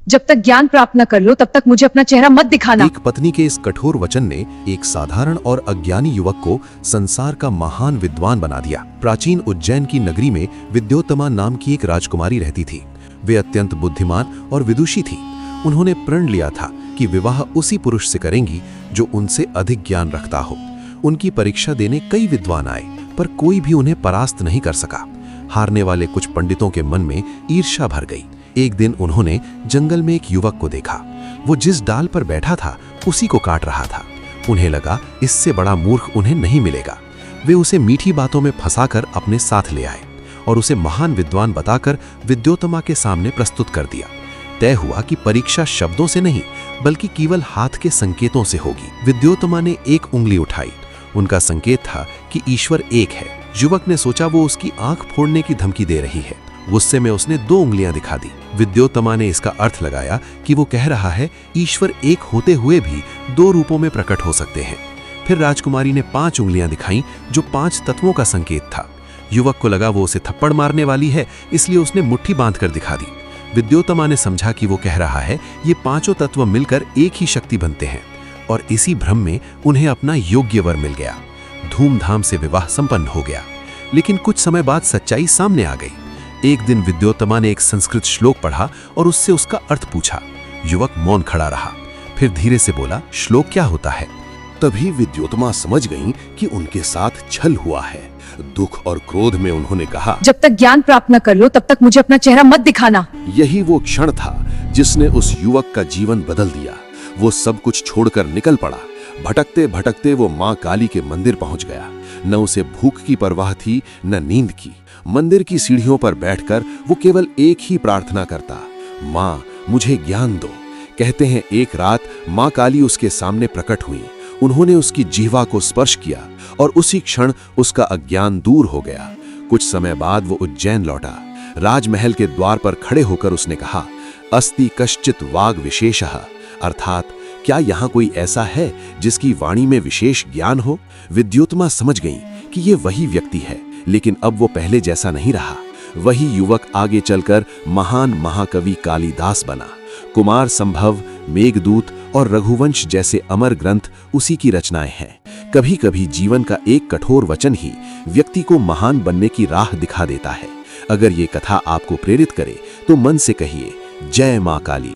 जब तक ज्ञान प्राप्त न कर लो तब तक मुझे अपना चेहरा मत दिखाना। एक पत्नी के इस कठोर वचन ने एक साधारण और अज्ञानी युवक को संसार का महान विद्वान बना दिया। प्राचीन उज्जैन की नगरी में विद्योत्तमा नाम की एक राजकुमारी रहती थी। वे अत्यंत बुद्धिमान और विदुषी थी। उन्होंने प्रण लिया था कि विवाह उसी पुरुष से करेंगी जो उनसे अधिक ज्ञान रखता हो। उनकी परीक्षा देने कई विद्वान आए, पर कोई भी उन्हें परास्त नहीं कर सका। हारने वाले कुछ पंडितों के मन में ईर्ष्या भर गई। एक दिन उन्होंने जंगल में एक युवक को देखा। वो जिस डाल पर बैठा था उसी को काट रहा था। उन्हें लगा इससे बड़ा मूर्ख उन्हें नहीं मिलेगा। वे उसे मीठी बातों में फंसाकर अपने साथ ले आए और उसे महान विद्वान बताकर विद्योत्तमा के सामने प्रस्तुत कर दिया। तय हुआ कि परीक्षा शब्दों से नहीं बल्कि केवल हाथ के संकेतों से होगी। विद्योत्तमा ने एक उंगली उठाई। उनका संकेत था कि ईश्वर एक है। युवक ने सोचा वो उसकी आंख फोड़ने की धमकी दे रही है। गुस्से में उसने 2 उंगलियां दिखा दी। विद्योत्तमा ने इसका अर्थ लगाया कि वो कह रहा है ईश्वर एक होते हुए भी 2 रूपों में प्रकट हो सकते हैं। फिर राजकुमारी ने 5 उंगलियां दिखाई जो 5 तत्वों का संकेत था। युवक को लगा वो उसे थप्पड़ मारने वाली है, इसलिए उसने मुट्ठी बांधकर दिखा दी। विद्योत्तमा ने समझा कि वो कह रहा है ये 5 तत्व मिलकर एक ही शक्ति बनते हैं, और इसी भ्रम में उन्हें अपना योग्य वर मिल गया। धूमधाम से विवाह संपन्न हो गया। लेकिन कुछ समय बाद सच्चाई सामने आ गई। एक दिन विद्योत्तमा ने एक संस्कृत श्लोक पढ़ा और उससे उसका अर्थ पूछा। युवक मौन खड़ा रहा। फिर धीरे से बोला, श्लोक क्या होता है? तभी विद्योत्तमा समझ गईं कि उनके साथ छल हुआ है। दुख और क्रोध में उन्होंने कहा, जब तक ज्ञान प्राप्त न कर लो तब तक मुझे अपना चेहरा मत दिखाना। यही वो क्षण था जिसने उस युवक का जीवन बदल दिया। वो सब कुछ छोड़कर निकल पड़ा। भटकते भटकते वो माँ काली के मंदिर पहुंच गया। न उसे भूख की परवाह थी न नींद की। मंदिर की सीढ़ियों पर बैठकर वो केवल एक ही प्रार्थना करता, माँ मुझे ज्ञान दो। कहते हैं एक रात माँ काली उसके सामने प्रकट हुई। उन्होंने उसकी जिह्वा को स्पर्श किया और उसी क्षण उसका अज्ञान दूर हो गया। कुछ समय बाद वो उज्जैन लौटा। राजमहल के द्वार पर खड़े होकर उसने कहा, अस्ति कश्चित वाग विशेषः, अर्थात क्या यहाँ कोई ऐसा है जिसकी वाणी में विशेष ज्ञान हो? विद्योत्तमा समझ गई कि ये वही व्यक्ति है, लेकिन अब वो पहले जैसा नहीं रहा। वही युवक आगे चलकर महान महाकवि कालिदास बना। कुमार संभव, मेघदूत और रघुवंश जैसे अमर ग्रंथ उसी की रचनाएं हैं। कभी कभी जीवन का एक कठोर वचन ही व्यक्ति को महान बनने की राह दिखा देता है। अगर ये कथा आपको प्रेरित करे तो मन से कहिए, जय माँ काली।